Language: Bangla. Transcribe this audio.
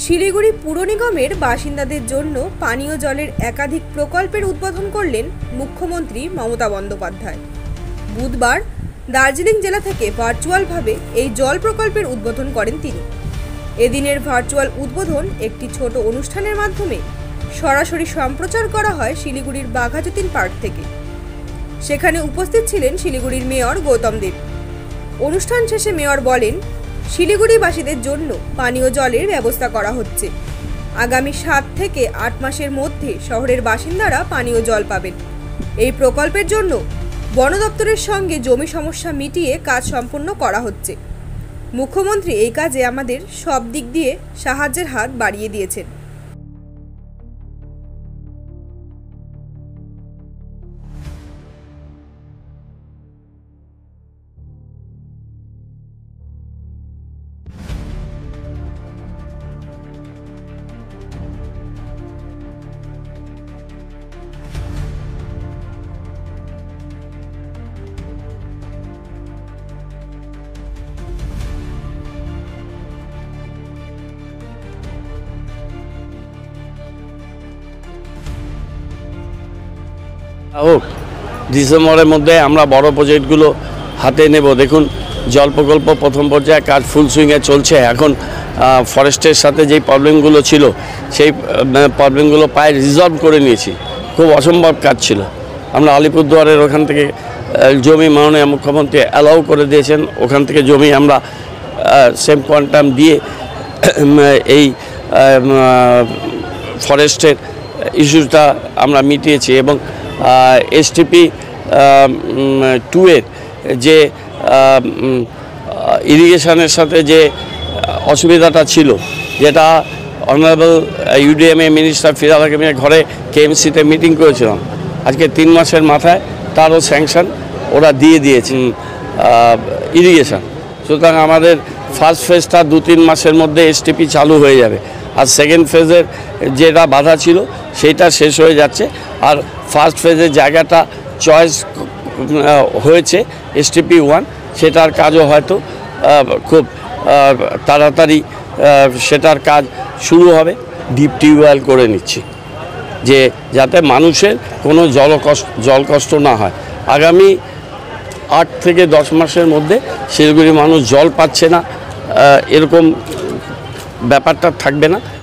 শিলিগুড়ি পুর নিগমের বাসিন্দাদের জন্য পানীয় জলের একাধিক প্রকল্পের উদ্বোধন করলেন মুখ্যমন্ত্রী মমতা বন্দ্যোপাধ্যায়। বুধবার দার্জিলিং জেলা থেকে ভার্চুয়ালভাবে এই জল প্রকল্পের উদ্বোধন করেন তিনি। এদিনের ভার্চুয়াল উদ্বোধন একটি ছোট অনুষ্ঠানের মাধ্যমে সরাসরি সম্প্রচার করা হয় শিলিগুড়ির বাঘাযতীন পার্ক থেকে। সেখানে উপস্থিত ছিলেন শিলিগুড়ির মেয়র গৌতম দেব। অনুষ্ঠান শেষে মেয়র বলেন, শিলিগুড়িবাসীদের জন্য পানীয় জলের ব্যবস্থা করা হচ্ছে। আগামী 7 থেকে 8 মাসের মধ্যে শহরের বাসিন্দারা পানীয় জল পাবেন। এই প্রকল্পের জন্য বন দপ্তরের সঙ্গে জমি সমস্যা মিটিয়ে কাজ সম্পন্ন করা হচ্ছে। মুখ্যমন্ত্রী এই কাজে আমাদের সব দিক দিয়ে সাহায্যের হাত বাড়িয়ে দিয়েছেন। হোক ডিসেম্বরের মধ্যে আমরা বড় প্রজেক্টগুলো হাতে নেব। দেখুন, জল প্রকল্প প্রথম পর্যায়ে কাজ ফুল সুইংয়ে চলছে। এখন ফরেস্টের সাথে যেই প্রবলেমগুলো ছিল সেই প্রবলেমগুলো প্রায় রিজলভ করে নিয়েছি। খুব অসম্ভব কাজ ছিল। আমরা আলিপুরদুয়ারের ওখান থেকে জমি মাননীয় মুখ্যমন্ত্রী অ্যালাউ করে দিয়েছেন, ওখান থেকে জমি আমরা সেম কোয়ান্টাম দিয়ে এই ফরেস্টের ইস্যুটা আমরা মিটিয়েছি। এবং STP 2 এর যে ইরিগেশনের সাথে যে অসুবিধাটা ছিল, যেটা অনারেবল UDMA মিনিস্টার ফিরহাদ হাকিমের ঘরে KMC-তে মিটিং করেছিলাম, আজকে 3 মাসের মাথায় তারও স্যাংশন ওরা দিয়ে দিয়েছেন ইরিগেশন। সুতরাং আমাদের ফার্স্ট ফেজটা 2-3 মাসের মধ্যে STP চালু হয়ে যাবে। আর সেকেন্ড ফেজের যেটা বাধা ছিল সেইটা শেষ হয়ে যাচ্ছে। আর ফার্স্ট ফেজের জায়গাটা চয়েস হয়েছে STP 1, সেটার কাজও হয়তো খুব তাড়াতাড়ি সেটার কাজ শুরু হবে। ডিপ টিউবওয়েল করে নিচ্ছি যে যাতে মানুষের কোনো জল কষ্ট না হয়। আগামী 8 থেকে 10 মাসের মধ্যে শিলিগুড়ি মানুষ জল পাচ্ছে না এরকম ব্যাপারটা থাকবে না।